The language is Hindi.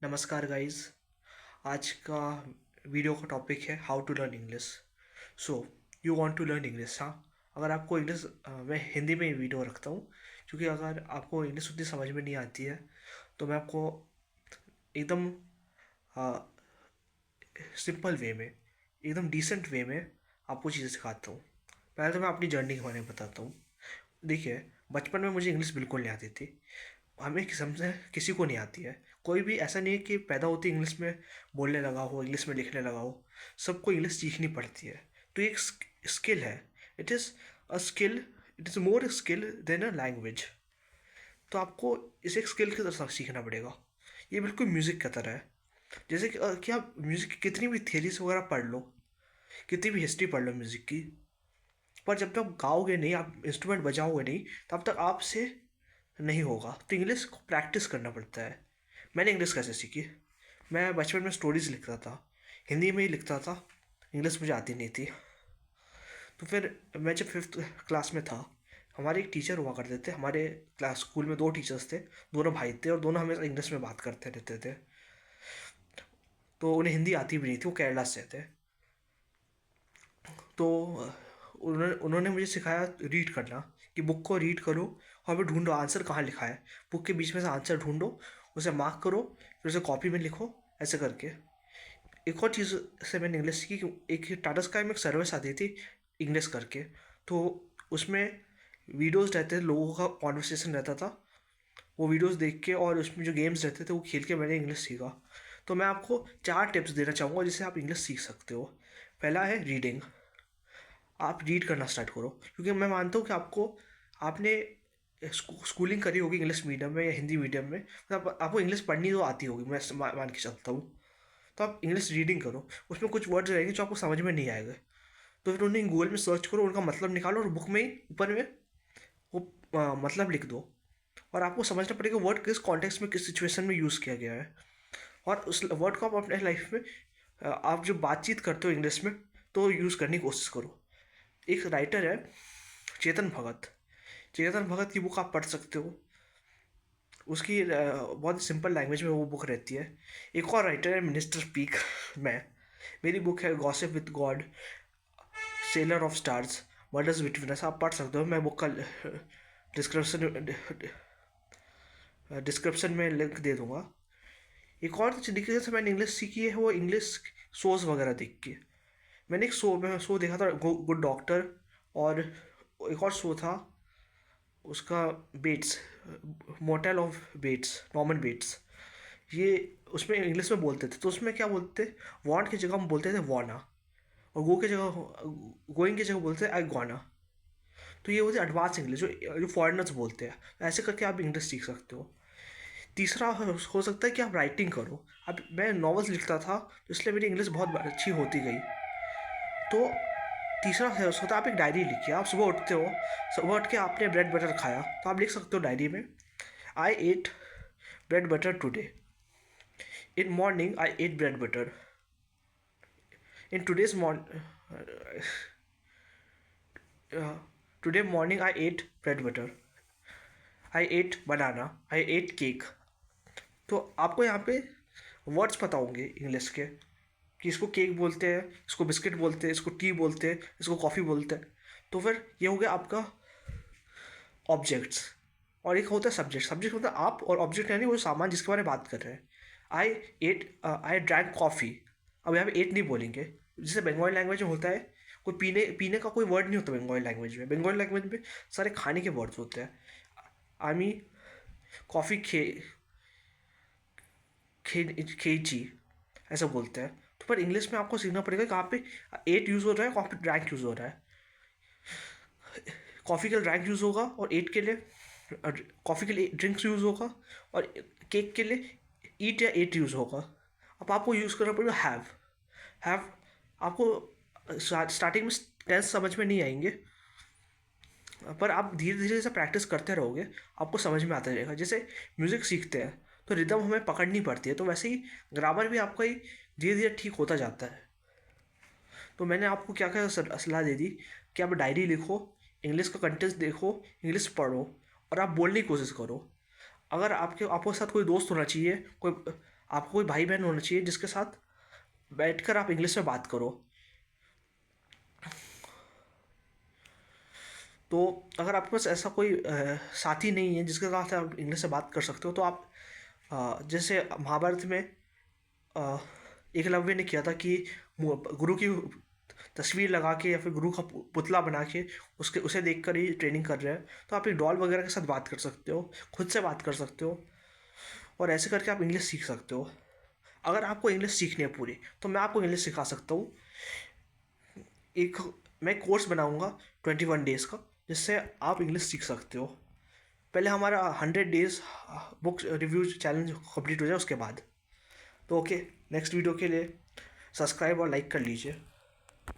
नमस्कार गाइस। आज का वीडियो का टॉपिक है how to learn English. So you want to learn English, हाँ? अगर आपको इंग्लिश, मैं हिंदी में वीडियो रखता हूँ क्योंकि अगर आपको इंग्लिश उतनी समझ में नहीं आती है तो मैं आपको एकदम सिंपल वे में, एकदम डिसेंट वे में आपको चीज़ें सिखाता हूँ। पहले तो मैं अपनी जर्नी के बारे में बताता हूँ। देखिए, बचपन में मुझे इंग्लिश बिल्कुल नहीं आती थी। हमें समझे किसी को नहीं आती है। कोई भी ऐसा नहीं है कि पैदा होती इंग्लिश में बोलने लगा हो, इंग्लिश में लिखने लगा हो। सबको इंग्लिश सीखनी पड़ती है। तो ये एक स्किल है। It is a skill. It is more skill than a language. तो आपको इसे एक स्किल की तरह सीखना पड़ेगा। ये बिल्कुल म्यूज़िक की तरह है। जैसे कि आप म्यूज़िक की कितनी भी थेरीज वगैरह पढ़ लो, कितनी भी हिस्ट्री पढ़ लो म्यूज़िक की, पर जब तक आप गाओगे नहीं, आप इंस्ट्रूमेंट बजाओगे नहीं, तब तक आपसे नहीं होगा। तो इंग्लिश को प्रैक्टिस करना पड़ता है। मैंने इंग्लिश कैसे सीखी? मैं बचपन में स्टोरीज लिखता था, हिंदी में ही लिखता था। इंग्लिश मुझे आती नहीं थी। तो फिर मैं जब फिफ्थ क्लास में था, हमारे एक टीचर हुआ करते थे। हमारे क्लास स्कूल में दो टीचर्स थे, दोनों भाई थे और दोनों हमेशा इंग्लिश में बात करते रहते थे। तो उन्हें हिंदी आती भी नहीं थी, वो केरला से थे। तो उन्होंने उन्होंने मुझे सिखाया रीड करना, कि बुक को रीड करो और फिर ढूंढो आंसर कहाँ लिखा है। बुक के बीच में से आंसर ढूंढो, उसे मार्क करो, फिर उसे कॉपी में लिखो, ऐसे करके। एक और चीज़ से मैंने इंग्लिश सीखी कि एक टाटा स्काई में एक सर्विस आती थी इंग्लिश करके। तो उसमें वीडियोस रहते थे, लोगों का कॉन्वर्सेशन रहता था। वो वीडियोस देख के और उसमें जो गेम्स रहते थे वो खेल के मैंने इंग्लिश सीखा। तो मैं आपको 4 टिप्स देना चाहूँगा जिससे आप इंग्लिश सीख सकते हो। पहला है रीडिंग। आप रीड करना स्टार्ट करो, क्योंकि मैं मानता हूँ कि आपने स्कूलिंग करी होगी इंग्लिश मीडियम में या हिंदी मीडियम में, तो आपको इंग्लिश पढ़नी तो आती होगी, मैं मान के चलता हूँ। तो आप इंग्लिश रीडिंग करो। उसमें कुछ वर्ड्स रहेंगे जो आपको समझ में नहीं आएगा, तो फिर उन्हें गूगल में सर्च करो, उनका मतलब निकालो और बुक में ही ऊपर में वो मतलब लिख दो। और आपको समझना पड़ेगा वर्ड किस कॉन्टेक्स्ट में, किस सिचुएशन में यूज़ किया गया है। और उस वर्ड को आप अपने लाइफ में, आप जो बातचीत करते हो इंग्लिश में, तो यूज़ करने की कोशिश करो। एक राइटर है, चेतन भगत। चेतन भगत की बुक आप पढ़ सकते हो। उसकी बहुत सिंपल लैंग्वेज में वो बुक रहती है। एक और राइटर है मिनिस्टर पीक। मैं मेरी बुक है gossip with God, seller of stars, murders between us. आप पढ़ सकते हो। मैं बुक का डिस्क्रिप्शन डिस्क्रिप्शन में लिंक दे दूंगा। एक और तरीके से मैंने इंग्लिश सीखी है वो इंग्लिश शोज़ वगैरह देख के। मैंने एक शो देखा था, गुड डॉक्टर। और एक और शो था उसका, Bates, motel of Bates, Norman Bates. ये उसमें इंग्लिश में बोलते थे, तो उसमें क्या बोलते थे, वांट की जगह हम बोलते थे वाना, और गो की जगह, गोइंग की जगह बोलते थे आई ग्वाना। तो ये होती है एडवांस इंग्लिश, जो फॉरेनर्स बोलते हैं। ऐसे करके आप इंग्लिश सीख सकते हो। तीसरा हो सकता है कि आप राइटिंग करो। अब मैं नॉवेल्स लिखता था, तो इसलिए मेरी इंग्लिश बहुत अच्छी होती गई। तो तीसरा है होता है आप एक डायरी लिखिए। आप सुबह उठते हो, सुबह उठ के आपने ब्रेड बटर खाया, तो आप लिख सकते हो डायरी में, I ate bread butter today. In morning I ate bread butter. In today's morning, today morning I ate bread butter, I ate banana, I ate cake. तो आपको यहाँ पे वर्ड्स पता होंगे इंग्लिश के, कि इसको केक बोलते हैं, इसको बिस्किट बोलते हैं, इसको टी बोलते हैं, इसको कॉफ़ी बोलते हैं। तो फिर ये हो गया आपका ऑब्जेक्ट्स। और एक होता है सब्जेक्ट। सब्जेक्ट होता है आप, और ऑब्जेक्ट यानी वो सामान जिसके बारे में बात कर रहे हैं। आई आई ड्रैंक कॉफ़ी। अब यहाँ पे एट नहीं बोलेंगे, जैसे बंगाली लैंग्वेज में होता है। कोई पीने पीने का कोई वर्ड नहीं होता बंगाली लैंग्वेज में। बंगाली लैंग्वेज में सारे खाने के वर्ड्स होते हैं। आमी कॉफ़ी खेची, ऐसा बोलते हैं। तो पर इंग्लिश में आपको सीखना पड़ेगा कहाँ पे एट यूज़ हो रहा है, कहाँ पे ड्रैंक यूज़ हो रहा है। कॉफ़ी के लिए ड्रैंक यूज़ होगा, और एट के लिए, कॉफ़ी के लिए ड्रिंक्स यूज़ होगा, और केक के लिए ईट या एट यूज़ होगा। अब आपको यूज़ करना पड़ेगा हैव। आपको स्टार्टिंग में टेंस समझ में नहीं आएंगे, पर आप धीरे धीरे जैसे प्रैक्टिस करते रहोगे आपको समझ में आता जाएगा। जैसे म्यूज़िक सीखते हैं तो रिदम हमें पकड़नी पड़ती है, तो वैसे ही ग्रामर भी आपका ही धीरे धीरे ठीक होता जाता है। तो मैंने आपको क्या क्या सलाह दे दी कि आप डायरी लिखो, इंग्लिश का कंटेंट देखो, इंग्लिश पढ़ो, और आप बोलने की कोशिश करो। अगर आपके साथ कोई दोस्त होना चाहिए, कोई आपको कोई भाई बहन होना चाहिए जिसके साथ बैठकर आप इंग्लिश में बात करो। तो अगर आपके पास ऐसा कोई साथी नहीं है जिसके साथ आप इंग्लिश से बात कर सकते हो, तो आप जैसे महाभारत में अ, एकलव्य ने किया था कि गुरु की तस्वीर लगा के या फिर गुरु का पुतला बना के उसके उसे देखकर ही ट्रेनिंग कर रहे हैं, तो आप एक डॉल वगैरह के साथ बात कर सकते हो, खुद से बात कर सकते हो, और ऐसे करके आप इंग्लिश सीख सकते हो। अगर आपको इंग्लिश सीखनी है पूरी, तो मैं आपको इंग्लिश सिखा सकता हूँ। एक मैं कोर्स बनाऊंगा 21 डेज़ का, जिससे आप इंग्लिश सीख सकते हो। पहले हमारा 100 days book review challenge complete हो जाए उसके बाद। तो ओके, नेक्स्ट वीडियो के लिए सब्सक्राइब और लाइक कर लीजिए।